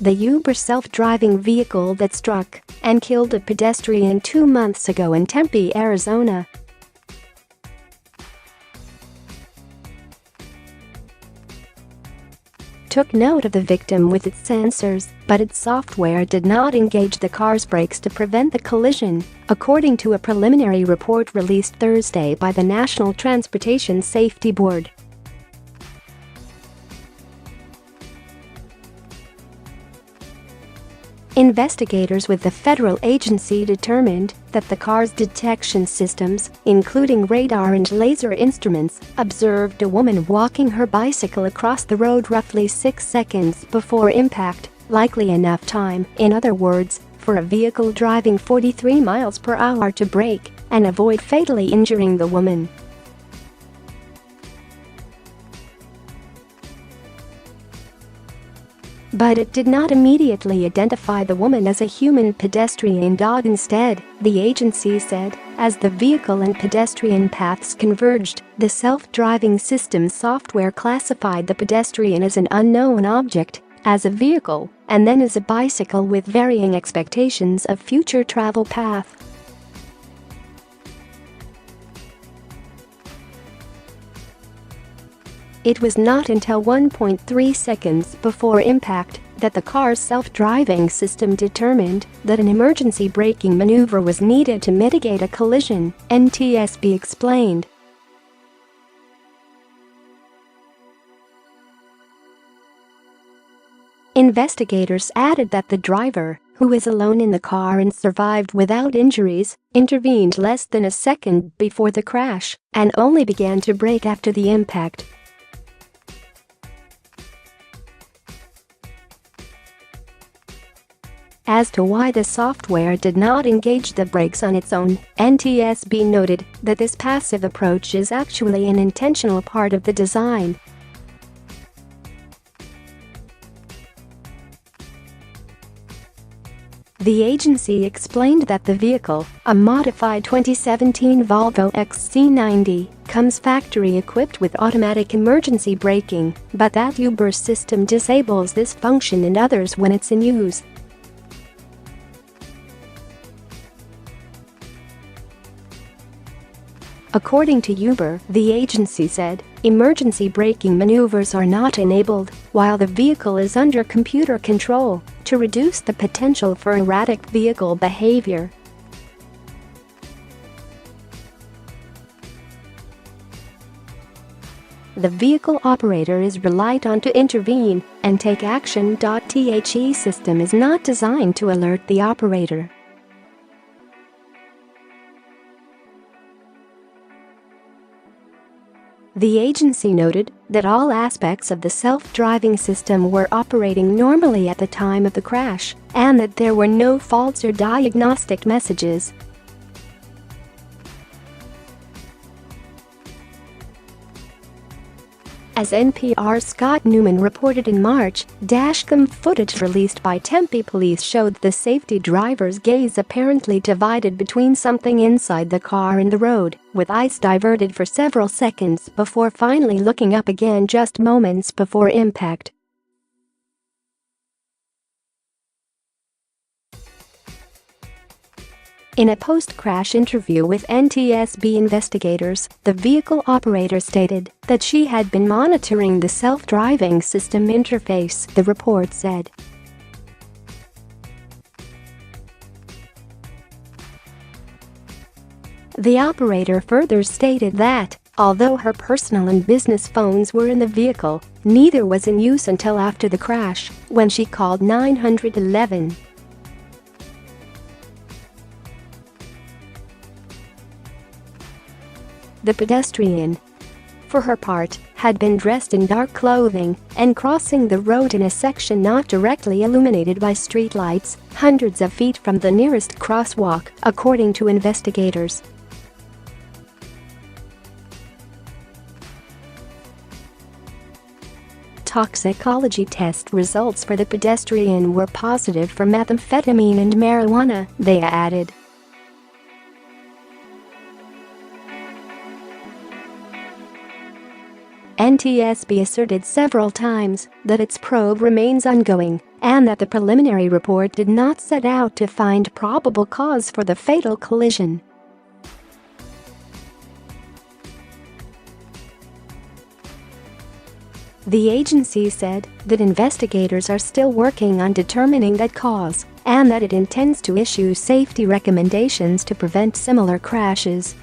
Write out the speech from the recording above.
the Uber self-driving vehicle that struck and killed a pedestrian 2 months ago in Tempe, Arizona. Took note of the victim with its sensors, but its software did not engage the car's brakes to prevent the collision, according to a preliminary report released Thursday by the National Transportation Safety Board. Investigators with the federal agency determined that the car's detection systems, including radar and laser instruments, observed a woman walking her bicycle across the road roughly 6 seconds before impact, likely enough time, in other words, for a vehicle driving 43 miles per hour to brake and avoid fatally injuring the woman. But it did not immediately identify the woman as a human pedestrian.Instead, the agency said, as the vehicle and pedestrian paths converged, the self-driving system software classified the pedestrian as an unknown object, as a vehicle, and then as a bicycle with varying expectations of future travel path. It was not until 1.3 seconds before impact that the car's self-driving system determined that an emergency braking maneuver was needed to mitigate a collision, NTSB explained. Investigators added that the driver, who was alone in the car and survived without injuries, intervened less than a second before the crash and only began to brake after the impact. As to why the software did not engage the brakes on its own, NTSB noted that this passive approach is actually an intentional part of the design. The agency explained that the vehicle, a modified 2017 Volvo XC90, comes factory-equipped with automatic emergency braking, but that Uber's system disables this function in others when it's in use. According to Uber, the agency said, emergency braking maneuvers are not enabled while the vehicle is under computer control to reduce the potential for erratic vehicle behavior. The vehicle operator is relied on to intervene and take action.The system is not designed to alert the operator. The agency noted that all aspects of the self-driving system were operating normally at the time of the crash and that there were no faults or diagnostic messages. As NPR's Scott Neuman reported in March, dashcam footage released by Tempe police showed the safety driver's gaze apparently divided between something inside the car and the road, with eyes diverted for several seconds before finally looking up again just moments before impact. In a post-crash interview with NTSB investigators, the vehicle operator stated that she had been monitoring the self-driving system interface, the report said. The operator further stated that, although her personal and business phones were in the vehicle, neither was in use until after the crash, when she called 911. The pedestrian, for her part, had been dressed in dark clothing and crossing the road in a section not directly illuminated by streetlights, hundreds of feet from the nearest crosswalk, according to investigators. Toxicology test results for the pedestrian were positive for methamphetamine and marijuana, they added. NTSB asserted several times that its probe remains ongoing and that the preliminary report did not set out to find probable cause for the fatal collision. The agency said that investigators are still working on determining that cause and that it intends to issue safety recommendations to prevent similar crashes.